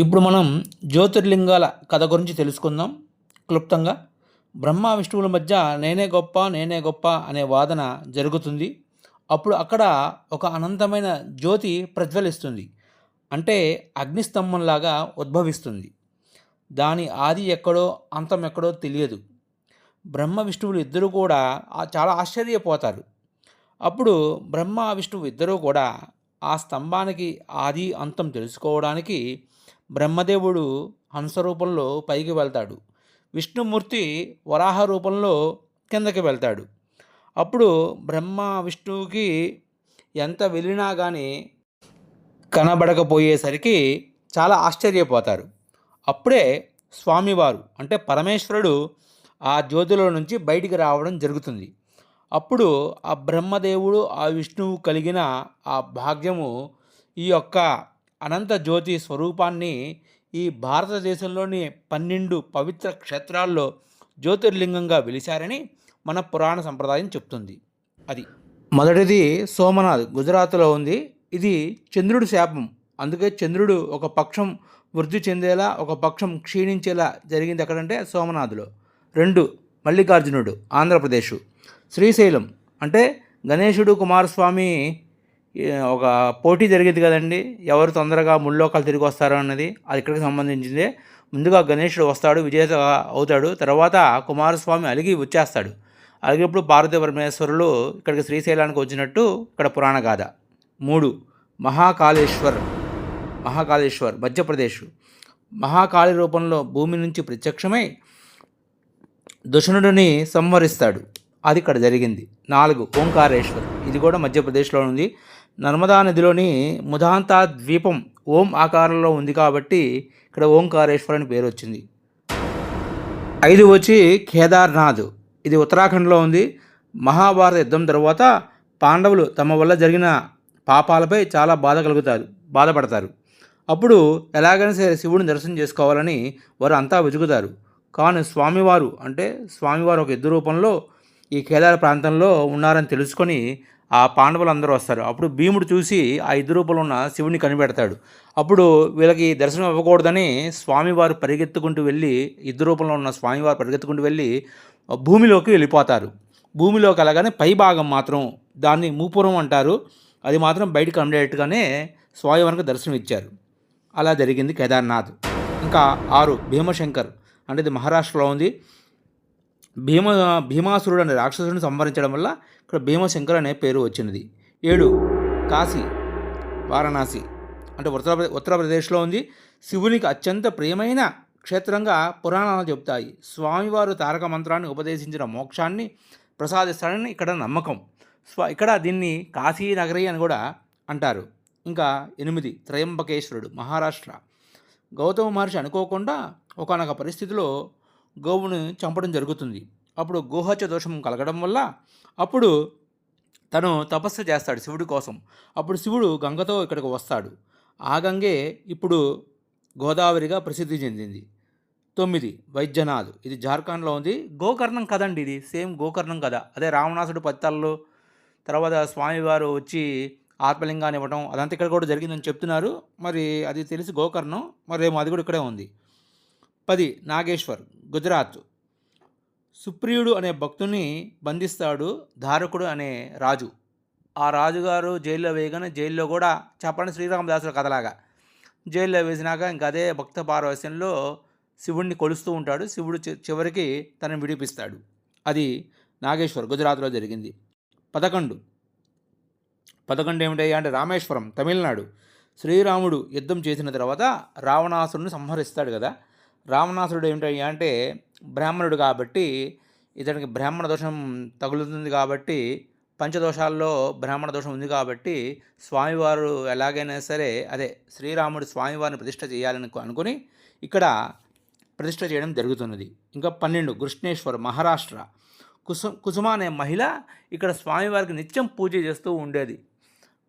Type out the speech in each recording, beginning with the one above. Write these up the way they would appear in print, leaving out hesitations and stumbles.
ఇప్పుడు మనం జ్యోతిర్లింగాల కథ గురించి తెలుసుకుందాం క్లుప్తంగా. బ్రహ్మ విష్ణువుల మధ్య నేనే గొప్ప నేనే గొప్ప అనే వాదన జరుగుతుంది. అప్పుడు అక్కడ ఒక అనంతమైన జ్యోతి ప్రజ్వలిస్తుంది. అంటే అగ్నిస్తంభంలాగా ఉద్భవిస్తుంది. దాని ఆది ఎక్కడో అంతం ఎక్కడో తెలియదు. బ్రహ్మ విష్ణువులు ఇద్దరూ కూడా చాలా ఆశ్చర్యపోతారు. అప్పుడు బ్రహ్మ విష్ణువు ఇద్దరూ కూడా ఆ స్తంభానికి ఆది అంతం తెలుసుకోవడానికి బ్రహ్మదేవుడు హంస రూపంలో పైకి వెళ్తాడు. విష్ణుమూర్తి వరాహ రూపంలో కిందకి వెళ్తాడు. అప్పుడు బ్రహ్మ విష్ణువుకి ఎంత వెళ్ళినా కానీ కనబడకపోయేసరికి చాలా ఆశ్చర్యపోతారు. అప్పుడే స్వామివారు అంటే పరమేశ్వరుడు ఆ జ్యోతిలో నుంచి బయటికి రావడం జరుగుతుంది. అప్పుడు ఆ బ్రహ్మదేవుడు ఆ విష్ణువు కలిగిన ఆ భాగ్యము ఈ యొక్క అనంత జ్యోతి స్వరూపాన్ని ఈ భారతదేశంలోని 12 పవిత్ర క్షేత్రాల్లో జ్యోతిర్లింగంగా వెలిశారని మన పురాణ సంప్రదాయం చెప్తుంది. అది మొదటిది సోమనాథ్, గుజరాత్లో ఉంది. ఇది చంద్రుడి శాపం. అందుకే చంద్రుడు ఒక పక్షం వృద్ధి చెందేలా ఒక పక్షం క్షీణించేలా జరిగింది ఎక్కడంటే సోమనాథ్లో. 2 మల్లికార్జునుడు, ఆంధ్రప్రదేశ్. శ్రీశైలం అంటే గణేశుడు కుమారస్వామి ఒక పోటీ జరిగింది కదండి, ఎవరు తొందరగా ముల్లోకాలు తిరిగి వస్తారో అన్నది. అది ఇక్కడికి సంబంధించిందే. ముందుగా గణేశుడు వస్తాడు, విజేత అవుతాడు. తర్వాత కుమారస్వామి అలిగి వచ్చేస్తాడు. అలిగినప్పుడు పార్వతీ పరమేశ్వరులు ఇక్కడికి శ్రీశైలానికి వచ్చినట్టు ఇక్కడ పురాణ గాథ. 3 మహాకాళేశ్వర్, మధ్యప్రదేశ్. మహాకాళి రూపంలో భూమి నుంచి ప్రత్యక్షమై దుషణుడిని సంహరిస్తాడు. అది ఇక్కడ జరిగింది. 4 ఓంకారేశ్వర్, ఇది కూడా మధ్యప్రదేశ్లో ఉంది. నర్మదా నదిలోని ముదాంతా ద్వీపం ఓం ఆకారంలో ఉంది కాబట్టి ఇక్కడ ఓంకారేశ్వర్ అని పేరు వచ్చింది. 5 వచ్చి కేదార్నాథ్, ఇది ఉత్తరాఖండ్లో ఉంది. మహాభారత యుద్ధం తర్వాత పాండవులు తమ వల్ల జరిగిన పాపాలపై చాలా బాధపడతారు. అప్పుడు ఎలాగైనా సరే శివుడిని దర్శనం చేసుకోవాలని వారు అంతా వెతుకుతారు. కానీ స్వామివారు ఒక ఎద్దు రూపంలో ఈ కేదార ప్రాంతంలో ఉన్నారని తెలుసుకొని ఆ పాండవులందరూ వస్తారు. అప్పుడు భీముడు చూసి ఆ ఎద్దు రూపంలో ఉన్న శివుడిని కనిపెడతాడు. అప్పుడు వీళ్ళకి దర్శనం ఇవ్వకూడదని స్వామివారు పరిగెత్తుకుంటూ వెళ్ళి ఎద్దు రూపంలో ఉన్న స్వామివారు పరిగెత్తుకుంటూ వెళ్ళి భూమిలోకి వెళ్ళిపోతారు. భూమిలోకి వెళ్ళగానే పై భాగం మాత్రం, దాన్ని మూపురం అంటారు, అది మాత్రం బయటకు కనబడేట్టుగానే స్వామివారికి దర్శనం ఇచ్చారు. అలా జరిగింది కేదార్నాథ్. ఇంకా 6 భీమశంకర్, అంటే ఇది మహారాష్ట్రలో ఉంది. భీమాసురుడు అనే రాక్షసుడిని సంహరించడం వల్ల ఇక్కడ భీమశంకర్ అనే పేరు వచ్చినది. 7 కాశీ, వారణాసి, అంటే ఉత్తరప్రదేశ్లో ఉంది. శివునికి అత్యంత ప్రియమైన క్షేత్రంగా పురాణాలు చెబుతాయి. స్వామివారు తారక మంత్రాన్ని ఉపదేశించిన మోక్షాన్ని ప్రసాదిస్తాడని ఇక్కడ నమ్మకం. ఇక్కడ దీన్ని కాశీ నగరి అని కూడా అంటారు. ఇంకా 8 త్రయంబకేశ్వరుడు, మహారాష్ట్ర. గౌతమ మహర్షి అనుకోకుండా ఒకానొక పరిస్థితిలో గోవును చంపడం జరుగుతుంది. అప్పుడు గోహత్య దోషం కలగడం వల్ల అప్పుడు తను తపస్సు చేస్తాడు శివుడి కోసం. అప్పుడు శివుడు గంగతో ఇక్కడికి వస్తాడు. ఆ గంగే ఇప్పుడు గోదావరిగా ప్రసిద్ధి చెందింది. 9 వైద్యనాథ్, ఇది జార్ఖండ్లో ఉంది. గోకర్ణం కదండి, ఇది సేమ్ గోకర్ణం కదా. అదే రావణాసుడు పత్తాల్లో తర్వాత స్వామివారు వచ్చి ఆత్మలింగాన్ని ఇవ్వటం అదంతా ఇక్కడ కూడా జరిగిందని చెప్తున్నారు. మరి అది తెలిసి గోకర్ణం, మరేమో అది కూడా ఇక్కడే ఉంది. 10 నాగేశ్వర్, గుజరాత్. సుప్రియుడు అనే భక్తుని బంధిస్తాడు ధారకుడు అనే రాజు. ఆ రాజుగారు జైల్లో వేయగానే జైల్లో కూడా చెప్పండి శ్రీరామదాసుల కథలాగా జైల్లో వేసినాక ఇంకా అదే భక్త పారవస్యంలో శివుడిని కొలుస్తూ ఉంటాడు. శివుడు చివరికి తనని విడిపిస్తాడు. అది నాగేశ్వర్, గుజరాత్లో జరిగింది. 11 ఏమిటయ్యా అంటే రామేశ్వరం, తమిళనాడు. శ్రీరాముడు యుద్ధం చేసిన తర్వాత రావణాసురుని సంహరిస్తాడు కదా. రావణాసురుడు ఏమిటయ్యా అంటే బ్రాహ్మణుడు కాబట్టి ఇతనికి బ్రాహ్మణ దోషం తగులుతుంది కాబట్టి, పంచదోషాల్లో బ్రాహ్మణ దోషం ఉంది కాబట్టి స్వామివారు ఎలాగైనా సరే శ్రీరాముడు స్వామివారిని ప్రతిష్ఠ చేయాలని అనుకుని ఇక్కడ ప్రతిష్ఠ చేయడం జరుగుతున్నది. ఇంకా 12 కృష్ణేశ్వర్, మహారాష్ట్ర. కుసుమ అనే మహిళ ఇక్కడ స్వామివారికి నిత్యం పూజ చేస్తూ ఉండేది.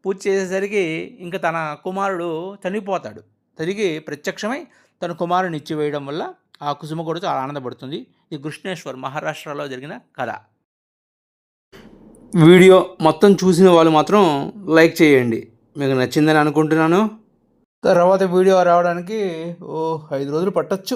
పూజ చేసేసరికి ఇంకా తన కుమారుడు చనిపోతాడు. తిరిగి ప్రత్యక్షమై తన కుమారుని ఇచ్చివేయడం వల్ల ఆ కుసుమ కూడా చాలా ఆనందపడుతుంది. ఇది కృష్ణేశ్వర్, మహారాష్ట్రలో జరిగిన కథ. వీడియో మొత్తం చూసిన వాళ్ళు మాత్రం లైక్ చేయండి. మీకు నచ్చిందని అనుకుంటున్నాను. తర్వాత వీడియో రావడానికి ఓ 5 రోజులు పట్టొచ్చు.